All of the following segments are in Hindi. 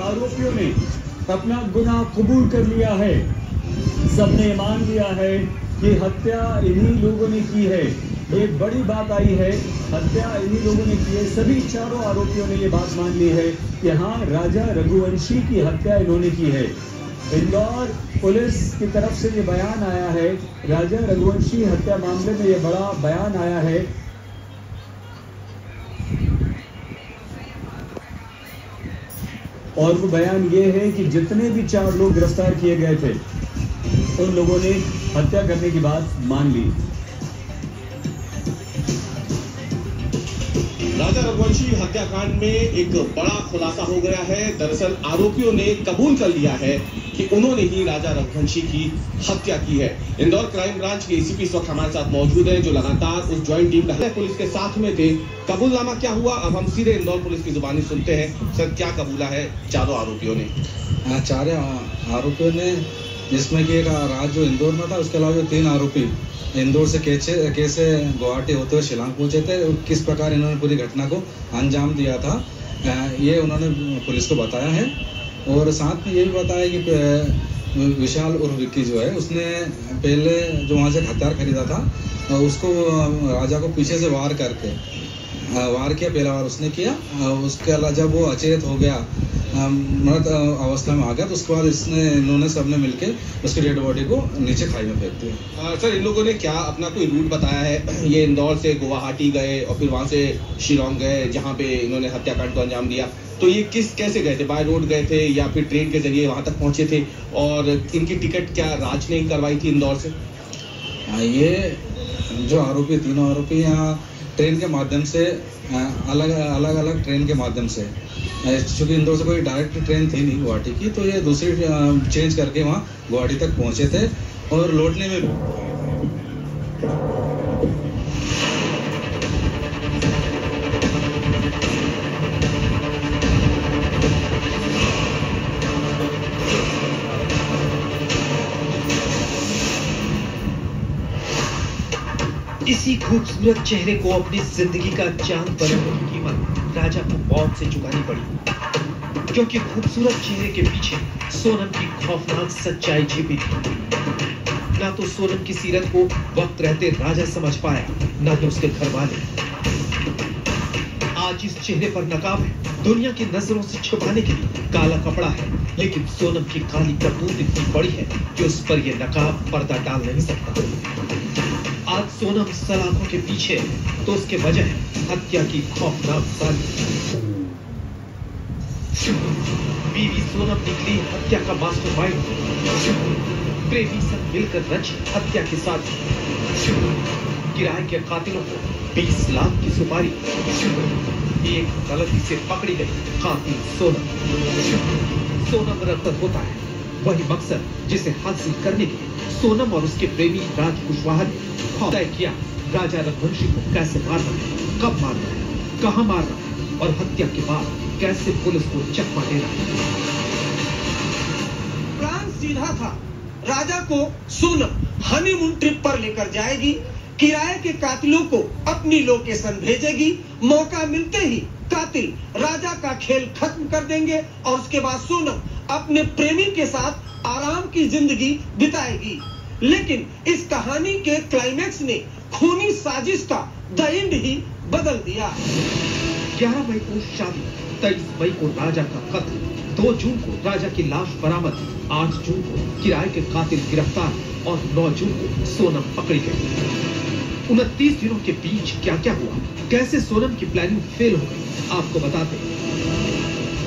आरोपियों ने अपना गुनाह कबूल कर लिया है। सबने मान लिया है कि हत्या इन्हीं लोगों ने की है। एक बड़ी बात आई है, हत्या इन्हीं लोगों ने की है। सभी चारों आरोपियों ने ये बात मान ली है कि हाँ, राजा रघुवंशी की हत्या इन्होंने की है। इंदौर पुलिस की तरफ से ये बयान आया है, राजा रघुवंशी हत्या मामले में ये बड़ा बयान आया है। और वो बयान ये है कि जितने भी 4 लोग गिरफ्तार किए गए थे, उन लोगों ने हत्या करने की बात मान ली। राजा रघुवंशी हत्याकांड में एक बड़ा खुलासा हो गया है। दरअसल आरोपियों ने कबूल कर लिया है कि उन्होंने ही राजा रघुवंशी की हत्या की है। इंदौर क्राइम ब्रांच के एसीपी इस वक्त हमारे साथ मौजूद हैं, जो लगातार उस ज्वाइंट टीम का पुलिस के साथ में थे। कबूलनामा क्या हुआ, अब हम सीधे इंदौर पुलिस की जुबानी सुनते हैं। सर, क्या कबूला है चारों आरोपियों ने? चार आरोपियों ने, जिसमें कि एक राज जो इंदौर में था, उसके अलावा जो 3 आरोपी इंदौर से कैसे गुवाहाटी होते हुए शिलांग पहुंचे थे, किस प्रकार इन्होंने पूरी घटना को अंजाम दिया था, ये उन्होंने पुलिस को बताया है। और साथ में ये भी बताया कि विशाल और विक्की जो है, उसने पहले जो वहाँ से हथियार खरीदा था, उसको राजा को पीछे से वार किया। पहला वार उसने किया। उसके अलावा जब वो अचेत हो गया, मृत अवस्था में आ गया, तो उसके बाद इन्होंने सबने मिलके उसकी डेड बॉडी को नीचे खाई में फेंक दिया। सर, इन लोगों ने क्या अपना कोई रूट बताया है? ये इंदौर से गुवाहाटी गए और फिर वहां से शिलांग गए, जहां पे इन्होंने हत्याकांड को अंजाम दिया। तो ये कैसे गए थे? बाय रोड गए थे या फिर ट्रेन के जरिए वहां तक पहुंचे थे? और इनकी टिकट क्या राज ने करवाई थी इंदौर से? ये जो आरोपी, तीनों आरोपी यहाँ ट्रेन के माध्यम से, अलग ट्रेन के माध्यम से, चूँकि इंदौर से कोई डायरेक्ट ट्रेन थी नहीं गुवाहाटी की, तो ये दूसरी चेंज करके वहाँ गुवाहाटी तक पहुँचे थे। और लौटने में इसी खूबसूरत चेहरे को अपनी जिंदगी का चांद बनाने की कीमत राजा को मौत से चुकानी पड़ी, क्योंकि खूबसूरत चेहरे के पीछे सोनम की खौफनाक सच्चाई छिपी थी। ना तो सोनम की सीरत को वक्त रहते राजा समझ पाया, ना तो उसके घर वाले। आज इस चेहरे पर नकाब है, दुनिया की नजरों से छुपाने के लिए काला कपड़ा है, लेकिन सोनम की काली करतूत इतनी बड़ी है कि उस पर यह नकाब पर्दा डाल नहीं सकता। आज सोनम सलाखों के पीछे है, तो उसके वजह है हत्या की खौफनाक साजिश। बीवी सोनम निकली हत्या का मास्टरमाइंड, प्रेमी सब मिलकर रची हत्या के साथ। किराए के कातिलों को 20 लाख की सुपारी। एक गलती से पकड़ी गई कातिल सोनम रत्न होता है वही मकसद जिसे हासिल करने के लिए सोनम और उसके प्रेमी राज कुशवाहा ने तय किया राजा रघुवंशी को कैसे मारना है, कब मारना है, कहां मारना है और हत्या के बाद कैसे पुलिस को चकमा देना है। प्लान सीधा था, राजा को सोनम हनीमून ट्रिप पर लेकर जाएगी, किराए के कातिलों को अपनी लोकेशन भेजेगी, मौका मिलते ही कातिल राजा का खेल खत्म कर देंगे और उसके बाद सोनम अपने प्रेमी के साथ आराम की जिंदगी बिताएगी। लेकिन इस कहानी के क्लाइमैक्स ने खूनी साजिश का द एंड ही बदल दिया। 11 मई को शादी, 23 मई को राजा का कत्ल, 2 जून को राजा की लाश बरामद, 8 जून को किराए के कातिल गिरफ्तार और 9 जून को सोनम पकड़ी गई। 29 दिनों के बीच क्या क्या हुआ, कैसे सोनम की प्लानिंग फेल हो गई, आपको बताते हैं।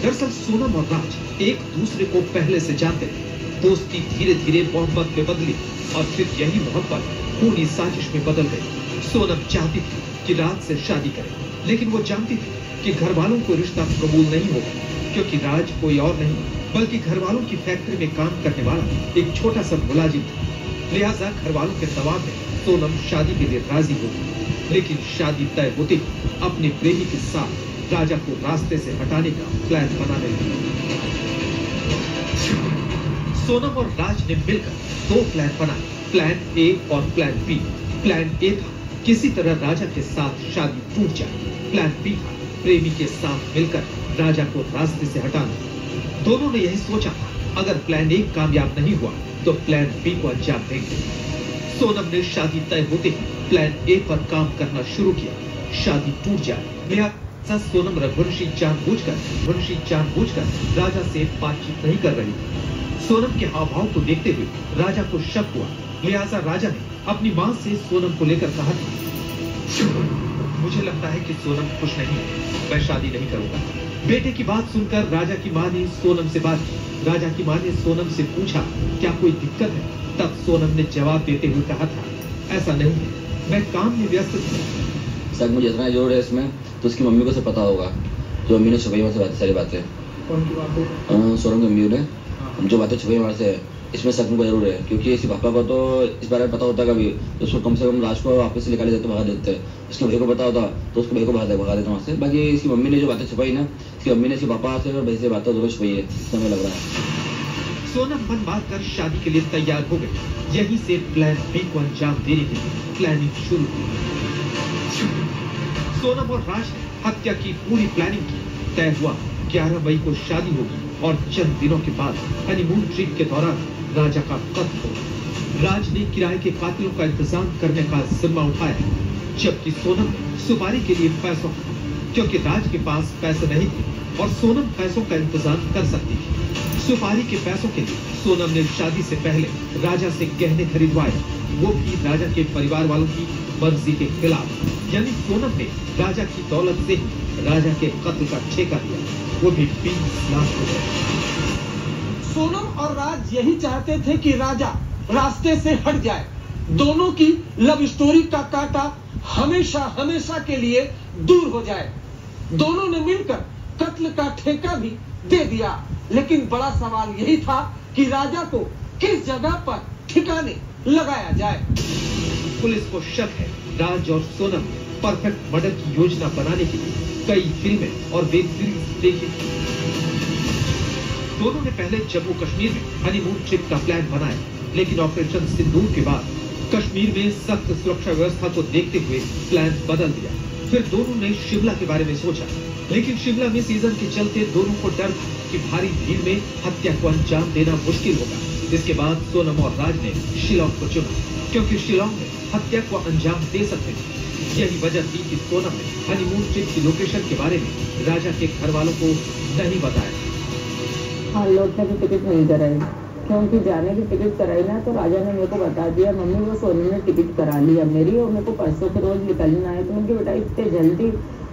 दरअसल सोनम और राज एक दूसरे को पहले से जानते थे। दोस्ती धीरे धीरे मोहब्बत में बदली और फिर यही मोहब्बत खूनी साजिश में बदल गई। सोनम चाहती थी कि राज से शादी करे, लेकिन वो जानती थी कि घर वालों को रिश्ता कबूल नहीं होगा, क्योंकि राज कोई और नहीं बल्कि घर वालों की फैक्ट्री में काम करने वाला एक छोटा सा मुलाजिम था। लिहाजा घर वालों के दबाव में सोनम शादी के लिए राजी हो गई। लेकिन शादी तय होते ही अपने प्रेमी के साथ राजा को रास्ते से हटाने का प्लान बनाने लगी। सोनम और राज ने मिलकर 2 प्लान बनाए, प्लान ए और प्लान बी। प्लान ए था किसी तरह राजा के साथ शादी टूट जाए। प्लान बी था प्रेमी के साथ मिलकर राजा को रास्ते से हटाना। दोनों ने यही सोचा था, अगर प्लान ए कामयाब नहीं हुआ तो प्लान बी को अंजाम देंगे। सोनम ने शादी तय होते ही प्लान ए पर काम करना शुरू किया। शादी टूट जाए, लिहाजा सोनम रघुवंशी जानबूझकर राजा से बातचीत नहीं कर रही थी। सोनम के हाव भाव को देखते हुए राजा को शक हुआ, लिहाजा राजा ने अपनी मां से सोनम को लेकर कहा था, मुझे लगता है कि सोनम खुश नहीं है, मैं शादी नहीं करूंगा। बेटे की बात सुनकर राजा की मां ने सोनम से बात की। राजा की मां ने सोनम से पूछा, क्या कोई दिक्कत है? तब सोनम ने जवाब देते हुए कहा था, ऐसा नहीं है, मैं काम में व्यस्त हूँ। सर मुझे इतना जोर है इसमें, तो उसकी मम्मी को सब पता होगा, तो मम्मी ने छुपाई वहाँ से सारी बातें। कौन की बातें? सोनम की मम्मी ने जो बातें छुपाई वहाँ से, इसमें शक मुझको जरूर है, क्योंकि इसके पापा को तो इस बारे में पता होता कभी, तो उसको कम से कम राज को वापस से निकाले देते, भगा देते। इसके भाई को पता होता तो उसको भाई को भगा देते वहाँ से। बाकी इसकी मम्मी ने जो बातें छुपाई ना, इसकी मम्मी ने इसके पापा से और भाई से बातें जरूर छुपाई है, समय लग रहा है। सोनम मन बात कर शादी के लिए तैयार हो गई। यहीं से प्लान बी को अंजाम देने के लिए प्लानिंग शुरू हुई। सोनम और राज ने हत्या की पूरी प्लानिंग की। तय हुआ 11 मई को शादी होगी और चंद दिनों के बाद हनीमून ट्रिप के दौरान राजा का कत्ल होगा। राज ने किराए के कातिलों का इंतजाम करने का जिम्मा उठाया, जबकि सोनम ने सुपारी के लिए पैसों, क्योंकि राज के पास पैसे नहीं थे और सोनम पैसों का इंतजाम कर सकती थी। सुपारी के पैसों के लिए सोनम ने शादी से पहले राजा से गहने खरीदवाए, वो भी राजा के परिवार वालों की मर्जी के खिलाफ। यानी सोनम ने राजा की दौलत से ही राजा के कत्ल का ठेका लिया, वो भी 20 लाख रुपए। सोनम और राज यही चाहते थे कि राजा रास्ते से हट जाए। दोनों की लव स्टोरी का कांटा हमेशा हमेशा के लिए दूर हो जाए। दोनों ने मिलकर कत्ल का ठेका भी दे दिया, लेकिन बड़ा सवाल यही था कि राजा को किस जगह पर ठिकाने लगाया जाए। पुलिस को शक है राज और सोनम परफेक्ट मर्डर की योजना बनाने के लिए कई फिल्में और वेब सीरीज देखी थी। दोनों ने पहले जम्मू कश्मीर में हनीमून ट्रिप का प्लान बनाया, लेकिन ऑपरेशन सिंदूर के बाद कश्मीर में सख्त सुरक्षा व्यवस्था को देखते हुए प्लान बदल दिया। फिर दोनों ने शिमला के बारे में सोचा, लेकिन शिमला में सीजन के चलते दोनों को डर था कि भारी भीड़ में हत्या को अंजाम देना मुश्किल होगा। इसके बाद सोनम और राज ने शिलांग को चुना, क्योंकि शिलांग में हत्या को अंजाम दे सकते थे। यही वजह थी कि सोनम ने हनीमून ट्रिप की लोकेशन के बारे में राजा के घर वालों को नहीं बताया। हाँ, लौटने की टिकट नहीं कराई, क्योंकि जाने की टिकट कराई ना तो राजा ने मेरे को बता दिया, मम्मी वो सोनम ने टिकट करा लिया मेरी, और मेरे को परसों के रोज निकलना है। तो उनकी बेटा इतने जल्दी,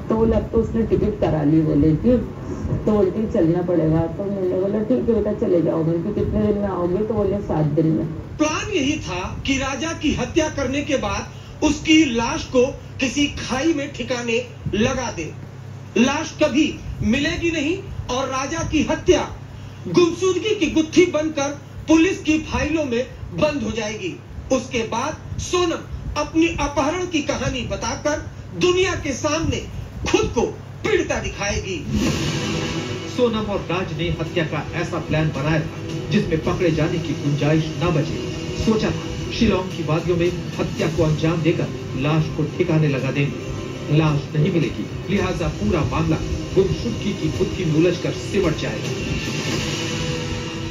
तो लग तो उसने टिकट करा ली बोले कि, तो बोलती चलना पड़ेगा। तो मैंने बोला ठीक है बेटा चले जाओ। मैंने कितने दिन में आओगे? तो बोले 7 दिन में। प्लान यही था कि राजा की हत्या करने के बाद उसकी लाश को किसी खाई में ठिकाने लगा दे। लाश कभी मिलेगी नहीं और राजा की हत्या गुमशुदगी की गुत्थी बनकर पुलिस की फाइलों में बंद हो जाएगी। उसके बाद सोनम अपनी अपहरण की कहानी बताकर दुनिया के सामने खुद को पीड़िता दिखाएगी। सोनम और राज ने हत्या का ऐसा प्लान बनाया था जिसमें पकड़े जाने की गुंजाइश न बचे। सोचा था शिलांग की वादियों में हत्या को अंजाम देकर लाश को ठिकाने लगा देंगे। लाश नहीं मिलेगी, लिहाजा पूरा मामला गुमशुदगी की गुत्थी में उलझकर सिमट जाएगा।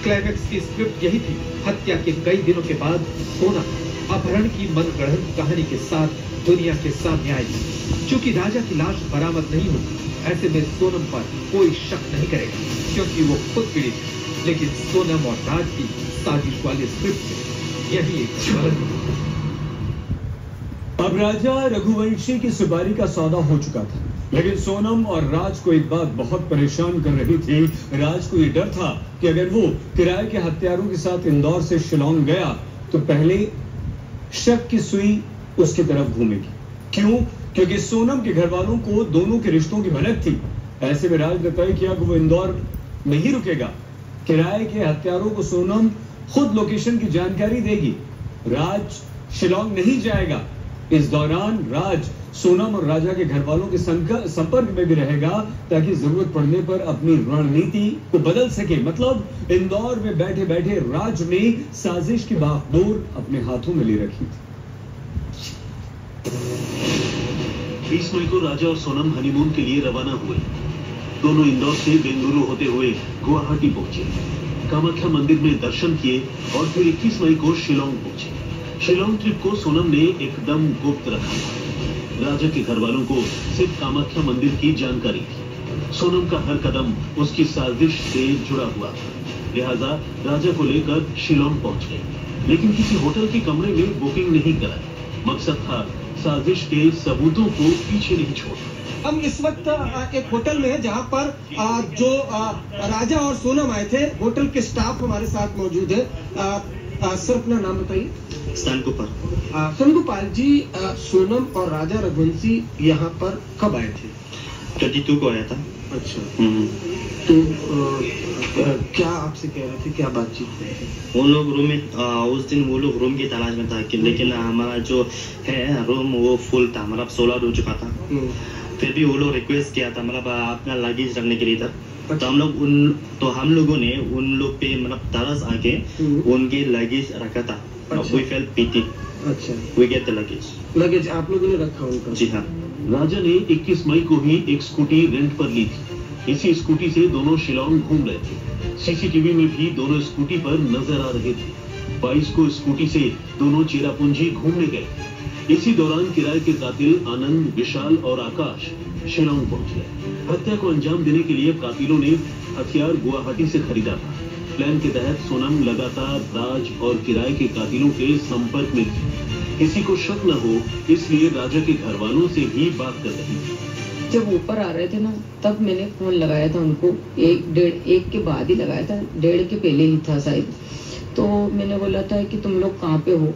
क्लाइमैक्स की स्क्रिप्ट यही थी। हत्या के कई दिनों के बाद सोनम अपहरण की मनगढ़ंत कहानी के साथ दुनिया के सामने आएगी। चूंकि राजा की लाश बरामद नहीं होगी, ऐसे में सोनम पर कोई शक नहीं करेगा, क्योंकि वो खुद पीड़ित है। लेकिन सोनम और राज की साजिश वाली स्क्रिप्ट में यही एक गलती। अब राजा रघुवंशी की सुपारी का सौदा हो चुका था, लेकिन सोनम और राज को एक बात बहुत परेशान कर रही थी। राज को ये डर था कि अगर वो किराए के हत्यारों के साथ इंदौर से शिलांग गया तो पहले शक की सुई उसकी तरफ घूमेगी। क्यों? क्योंकि सोनम के घर वालों को दोनों के रिश्तों की भनक थी। ऐसे में राज ने तय किया कि वो इंदौर में ही रुकेगा। किराए के हत्यारों को सोनम खुद लोकेशन की जानकारी देगी। राज शिलांग नहीं जाएगा। इस दौरान राज सोनम और राजा के घर वालों के संपर्क में भी रहेगा, ताकि जरूरत पड़ने पर अपनी रणनीति को बदल सके। मतलब इंदौर में बैठे बैठे राज ने साजिश की बागडोर अपने हाथों में ले रखी थी। 20 मई को राजा और सोनम हनीमून के लिए रवाना हुए। दोनों इंदौर से बेंगलुरु होते हुए गुवाहाटी पहुंचे, कामाख्या मंदिर में दर्शन किए और फिर 21 मई को शिलोंग पहुंचे। शिलोंग ट्रिप को सोनम ने एकदम गुप्त रखा था। राजा के घर वालों को सिर्फ कामाख्या मंदिर की जानकारी थी। सोनम का हर कदम उसकी साजिश से जुड़ा हुआ था, लिहाजा राजा को लेकर शिलोंग पहुंच गई, लेकिन किसी होटल के कमरे में बुकिंग नहीं कराई। मकसद था साजिश के सबूतों को पीछे नहीं छोड़ना। हम इस वक्त एक होटल में हैं जहां पर जो राजा और सोनम आए थे, होटल के स्टाफ हमारे साथ मौजूद है। सर अपना नाम बताइए। संगोपाल जी, सोनम और राजा रघुवंशी यहाँ पर कब आए थे? 32 को आया था। अच्छा, तो क्या आपसे कह रहे थे, क्या बातचीत थी? वो लोग रूम में उस दिन वो लोग रूम की तलाश में था लेकिन हमारा जो है रूम वो फुल था, मतलब 16 हो चुका था। फिर भी वो लोग रिक्वेस्ट किया था मतलब अपना लगेज रखने के लिए था। तो हम लोगों ने उन लोग पे मतलब तरस आके उनके लगेज रखा था। We felt pity. अच्छा, We get the luggage. Luggage आप लोगों ने रखा उनका? जी हाँ। राजा ने 21 मई को ही एक स्कूटी रेंट पर ली थी। इसी स्कूटी से दोनों शिलोंग घूम रहे थे। सीसीटीवी में भी दोनों स्कूटी पर नजर आ रहे थे। 22 को स्कूटी से दोनों चेरापूंजी घूमने गए। इसी दौरान किराए के कातिल आनंद, विशाल और आकाश शिलोंग पहुंच गए। हत्या को अंजाम देने के लिए कातिलों ने हथियार गुवाहाटी से खरीदा था। प्लान के तहत सोनम लगातार राज और किराए के कातिलों के संपर्क में थी। किसी को शक न हो इसलिए राजा के घर वालों से भी बात कर रही थी। जब ऊपर आ रहे थे ना, तब मैंने फोन लगाया था उनको, एक के बाद ही लगाया था, 1:30 के पहले ही था शायद। तो मैंने बोला था कि तुम लोग कहाँ पे हो?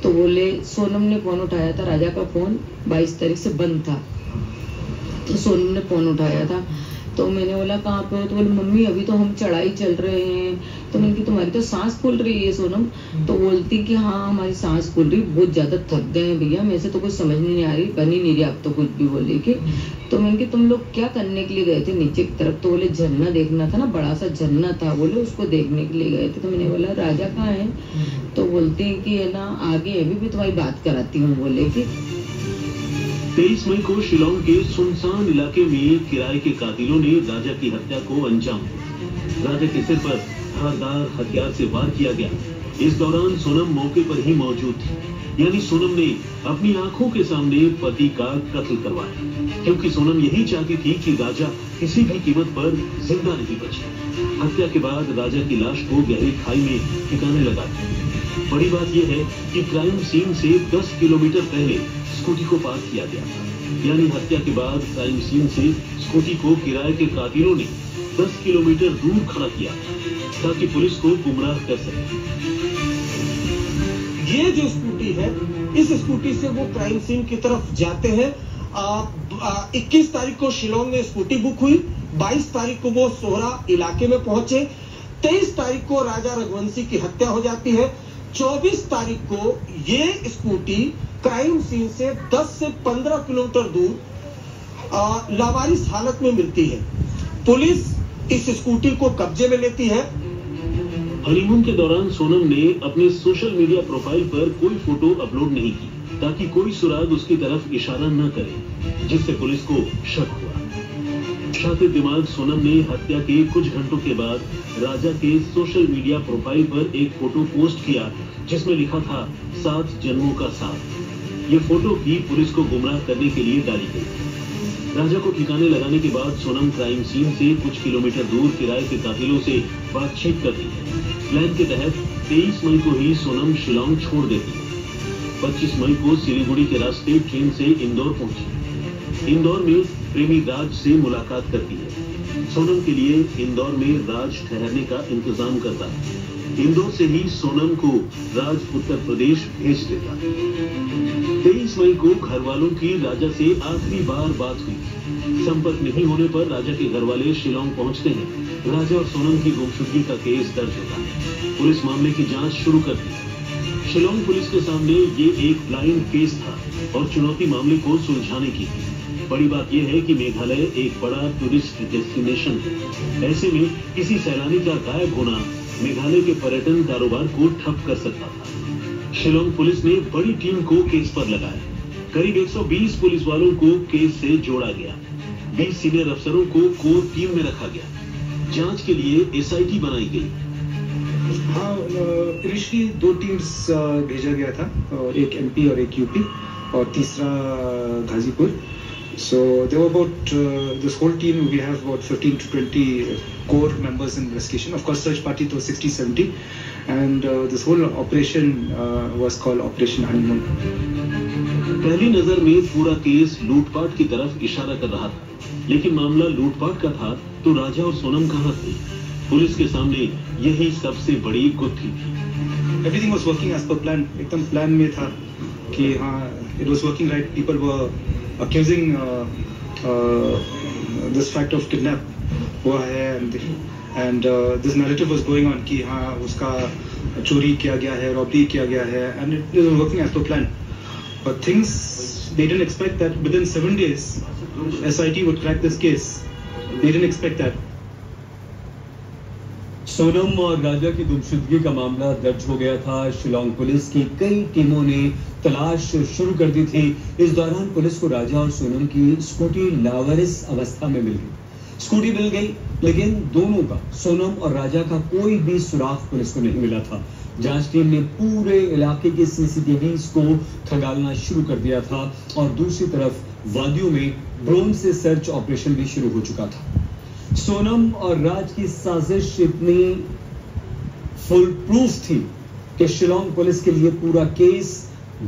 तो बोले, सोनम ने फोन उठाया था। राजा का फोन 22 तारीख से बंद था, तो सोनम ने फोन उठाया था। तो मैंने बोला कहाँ पे हो? तो बोले मम्मी अभी तो हम चढ़ाई चल रहे हैं। तो मैंने कहा तुम्हारी तो सांस फूल रही है सोनम। तो बोलती कि हाँ हमारी सांस फूल रही, बहुत ज्यादा थक गए हैं भैया, मेरे से तो कुछ समझ नहीं आ रही, बनी नहीं रही आप तो कुछ भी बोले कि। तो मैंने कहा तुम लोग क्या करने के लिए गए थे नीचे की तरफ? तो बोले झरना देखना था ना, बड़ा सा झरना था, बोले उसको देखने के लिए गए थे। तो मैंने बोला राजा कहाँ है? तो बोलती है कि है ना आगे अभी भी तुम्हारी बात कराती हूँ, बोले कि। 23 मई को शिलोंग के सुनसान इलाके में किराए के कातिलों ने राजा की हत्या को अंजाम दिया। राजा के सिर पर धारदार हथियार से वार किया गया। इस दौरान सोनम मौके पर ही मौजूद थी, यानी सोनम ने अपनी आंखों के सामने पति का कत्ल करवाया, क्योंकि सोनम यही चाहती थी कि राजा किसी भी कीमत पर जिंदा नहीं बचे। हत्या के बाद राजा की लाश को गहरी खाई में ठिकाने लगा दिया। बड़ी बात यह है कि क्राइम सीन से 10 किलोमीटर पहले स्कूटी को पार्क किया गया था, यानी हत्या के बाद क्राइम सीन से स्कूटी को किराए के कातिलों ने 10 किलोमीटर दूर खड़ा किया ताकि पुलिस को गुमराह कर सके। ये जो स्कूटी है, इस स्कूटी से वो क्राइम सीन की तरफ जाते हैं। 21 तारीख को शिलोंग में स्कूटी बुक हुई, 22 तारीख को वो सोहरा इलाके में पहुंचे, 23 तारीख को राजा रघुवंशी की हत्या हो जाती है, 24 तारीख को ये स्कूटी क्राइम सीन से 10 से 15 किलोमीटर दूर लावारिस हालत में मिलती है। पुलिस इस स्कूटी को कब्जे में लेती है। हनीमून के दौरान सोनम ने अपने सोशल मीडिया प्रोफाइल पर कोई फोटो अपलोड नहीं की ताकि कोई सुराग उसकी तरफ इशारा न करे, जिससे पुलिस को शक हुआ। शातिर दिमाग सोनम ने हत्या के कुछ घंटों के बाद राजा के सोशल मीडिया प्रोफाइल पर एक फोटो पोस्ट किया जिसमें लिखा था 7 जन्मों का साथ। ये फोटो भी पुलिस को गुमराह करने के लिए डाली गई। राजा को ठिकाने लगाने के बाद सोनम क्राइम सीन से कुछ किलोमीटर दूर किराए के कातिलों से बातचीत करती है। प्लान के तहत 23 मई को ही सोनम शिलोंग छोड़ देती है। 25 मई को सिलीगुड़ी के रास्ते ट्रेन से इंदौर पहुंची। इंदौर में प्रेमी राज से मुलाकात करती है। सोनम के लिए इंदौर में राज ठहरने का इंतजाम करता है। इंदौर से ही सोनम को राज उत्तर प्रदेश भेज देता है। 23 मई को घर वालों की राजा से आखिरी बार बात हुई। संपर्क नहीं होने पर राजा के घर वाले शिलोंग पहुंचते हैं। राजा और सोनम की गुमशुदगी का केस दर्ज होता है। पुलिस मामले की जांच शुरू करती है। शिलोंग पुलिस के सामने ये एक ब्लाइंड केस था और चुनौती मामले को सुलझाने की थी। बड़ी बात यह है कि मेघालय एक बड़ा टूरिस्ट डेस्टिनेशन है। ऐसे में किसी सैलानी का गायब होना मेघालय के पर्यटन कारोबार को ठप कर सकता था। शिलोंग पुलिस ने बड़ी टीम को केस पर लगाया। करीब 120 पुलिस वालों को केस से जोड़ा गया। 20 सीनियर अफसरों को कोर टीम में रखा गया। जांच के लिए एसआईटी बनाई गई। हाँ, इनिशियली 2 टीम्स भेजा गया था, एक एमपी और एक यूपी, और तीसरा Ghazipur. So there were about this whole team, we have about 15 to 20 core members in investigation. Of course, search party to 60-70, and this whole operation was called Operation Honeymoon. पहली नजर में पूरा केस लूटपाट की तरफ इशारा कर रहा था, लेकिन मामला लूटपाट का था तो राजा और सोनम कहां थे? पुलिस के सामने यही सबसे बड़ी गुत्थी थी। Everything was working as per plan. एकदम प्लान में था कि हाँ, it was working right. People were accusing this fact of kidnap हुआ है, and this narrative was going on कि हाँ उसका चोरी किया गया है, रॉबरी किया गया है, and it was working as per plan. But things they didn't expect that within 7 days SIT would crack this case. They didn't expect that. Sonam और राजा की गुमशुदगी का मामला दर्ज हो गया था। शिलोंग पुलिस की कई टीमों ने तलाश शुरू कर दी थी। इस दौरान पुलिस को राजा और सोनम की स्कूटी लावारिस अवस्था में मिल गई। स्कूटी मिल गई, लेकिन दोनों का, सोनम और राजा का, कोई भी सुराग पुलिस को नहीं मिला था। जांच टीम ने पूरे इलाके के सीसीटीवीज को खंगालना शुरू कर दिया था और दूसरी तरफ वादियों में ड्रोन से सर्च ऑपरेशन भी शुरू हो चुका था। सोनम और राज की साजिश इतनी फुल प्रूफ थी कि शिलोंग पुलिस के लिए पूरा केस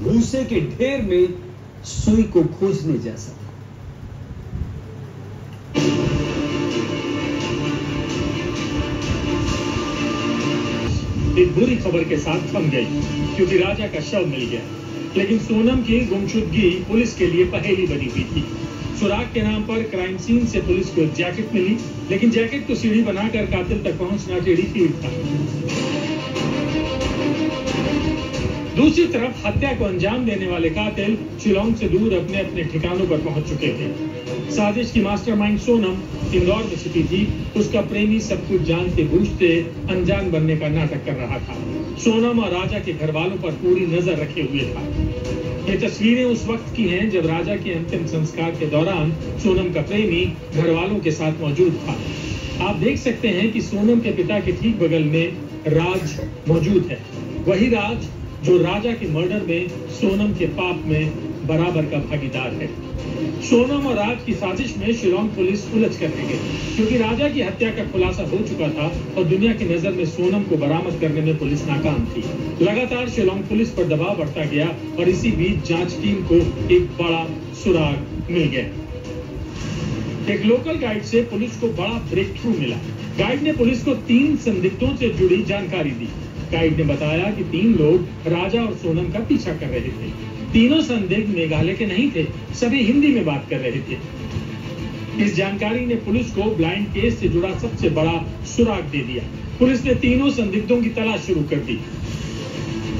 भूसे के ढेर में सुई को खोजने जैसा था। एक बुरी खबर के साथ थम गई क्योंकि राजा का शव मिल गया, लेकिन सोनम की गुमशुदगी पुलिस के लिए पहेली बनी हुई थी। सुराग के नाम पर क्राइम सीन से पुलिस को एक जैकेट मिली, लेकिन जैकेट को सीढ़ी बनाकर कातिल तक पहुंचना टेढ़ी फील्ड था। दूसरी तरफ हत्या को अंजाम देने वाले कातिल शिलोंग से दूर अपने अपने ठिकानों पर पहुंच चुके थे। साजिश की मास्टरमाइंड सोनम इंदौर में छिपी थी। उसका प्रेमी सब कुछ जानते बूझते अनजान बनने का नाटक कर रहा था। सोनम और राजा के घर वालों पर पूरी नजर रखे हुए था। ये तस्वीरें उस वक्त की हैं जब राजा के अंतिम संस्कार के दौरान सोनम का प्रेमी घर वालों के साथ मौजूद था। आप देख सकते हैं कि सोनम के पिता के ठीक बगल में राज मौजूद है, वही राज जो राजा के मर्डर में सोनम के पाप में बराबर का भागीदार है। सोनम और राज की साजिश में शिलोंग पुलिस उलझ कर रह गई, क्योंकि राजा की हत्या का खुलासा हो चुका था और दुनिया की नजर में सोनम को बरामद करने में पुलिस नाकाम थी। लगातार शिलोंग पुलिस पर दबाव बढ़ता गया और इसी बीच जांच टीम को एक बड़ा सुराग मिल गया। एक लोकल गाइड से पुलिस को बड़ा ब्रेक थ्रू मिला। गाइड ने पुलिस को 3 संदिग्धों से जुड़ी जानकारी दी। गाइड ने बताया कि 3 लोग राजा और सोनम का पीछा कर रहे थे। तीनों संदिग्ध मेघालय के नहीं थे, सभी हिंदी में बात कर रहे थे। इस जानकारी ने पुलिस को ब्लाइंड केस से जुड़ा सबसे बड़ा सुराग दे दिया। पुलिस ने तीनों संदिग्धों की तलाश शुरू कर दी।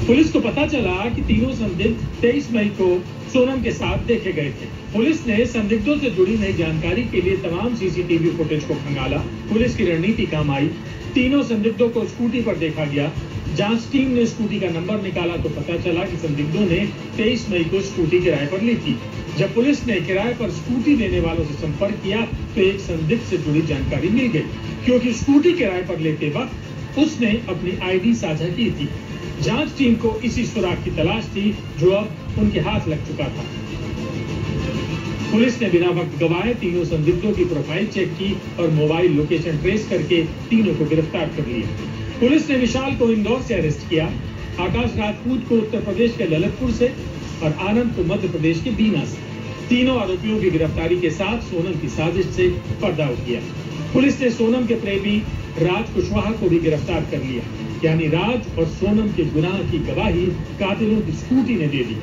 पुलिस को पता चला कि तीनों संदिग्ध 23 मई को सोनम के साथ देखे गए थे। पुलिस ने संदिग्धों से जुड़ी नई जानकारी के लिए तमाम सीसीटीवी फुटेज को खंगाला। पुलिस की रणनीति काम आई। तीनों संदिग्धों को स्कूटी पर देखा गया। जांच टीम ने स्कूटी का नंबर निकाला तो पता चला कि संदिग्धों ने 23 मई को स्कूटी किराए पर ली थी। जब पुलिस ने किराए पर स्कूटी देने वालों से संपर्क किया तो एक संदिग्ध से जुड़ी जानकारी मिल गई, क्योंकि स्कूटी किराए पर लेते वक्त उसने अपनी आईडी साझा की थी। जांच टीम को इसी सुराग की तलाश थी जो अब उनके हाथ लग चुका था। पुलिस ने बिना वक्त गवाए तीनों संदिग्धों की प्रोफाइल चेक की और मोबाइल लोकेशन ट्रेस करके तीनों को गिरफ्तार कर लिया। पुलिस ने विशाल को इंदौर से अरेस्ट किया, आकाश राजपूत को उत्तर प्रदेश के ललितपुर से और आनंद को मध्य प्रदेश के बीना से। तीनों आरोपियों की गिरफ्तारी के साथ सोनम की साजिश से पर्दा उठ गया। पुलिस ने सोनम के प्रेमी राज कुशवाहा को भी गिरफ्तार कर लिया, यानी राज और सोनम के गुनाह की गवाही कातिलों की स्कूटी ने दे दी।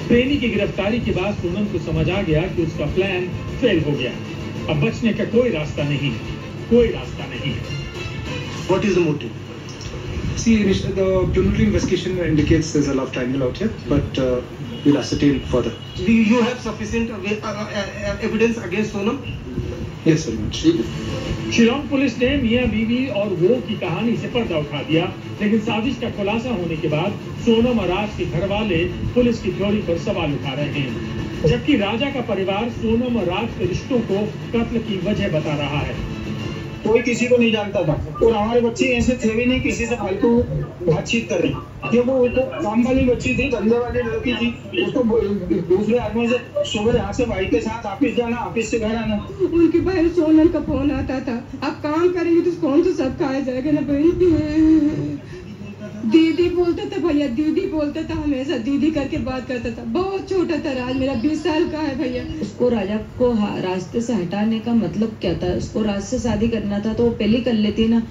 प्रेमी की गिरफ्तारी के बाद सोनम को समझ आ गया कि उसका प्लान फेल हो गया। अब बचने का कोई रास्ता नहीं, कोई रास्ता नहीं। What is the motive? See, the preliminary investigation indicates there's a love triangle out here, but we'll ascertain further. Do you have sufficient evidence against Sonam? Yes, very much. Shillong police ने मियां बीवी और वो की कहानी से पर्दा उठा दिया, लेकिन साजिश का खुलासा होने के बाद सोनम और राज के घर वाले पुलिस की थ्योरी पर सवाल उठा रहे हैं। जबकि राजा का परिवार सोनम और राज के रिश्तों को कत्ल की वजह बता रहा है। कोई किसी को नहीं जानता था और हमारे बच्चे ऐसे थे भी नहीं किसी से फालतू बातचीत कर रही, क्योंकि वो तो काम वाली बच्ची थी, धंधे वाली लड़की थी। उसको दूसरे आदमी से सुबह यहाँ से भाई के साथ ऑफिस जाना, ऑफिस से घर आना। उनकी बहन सोनम का फोन आता था, अब काम करेंगे तो कौन सा सब खाया जाएगा ना बहन। दीदी बोलता था भैया, दीदी बोलता था, हमेशा दीदी करके बात करता था। बहुत छोटा था राज, मेरा 20 साल का है भैया। उसको राजा को रास्ते से हटाने का मतलब क्या था? उसको राज से शादी करना था तो वो पहले कर लेती ना।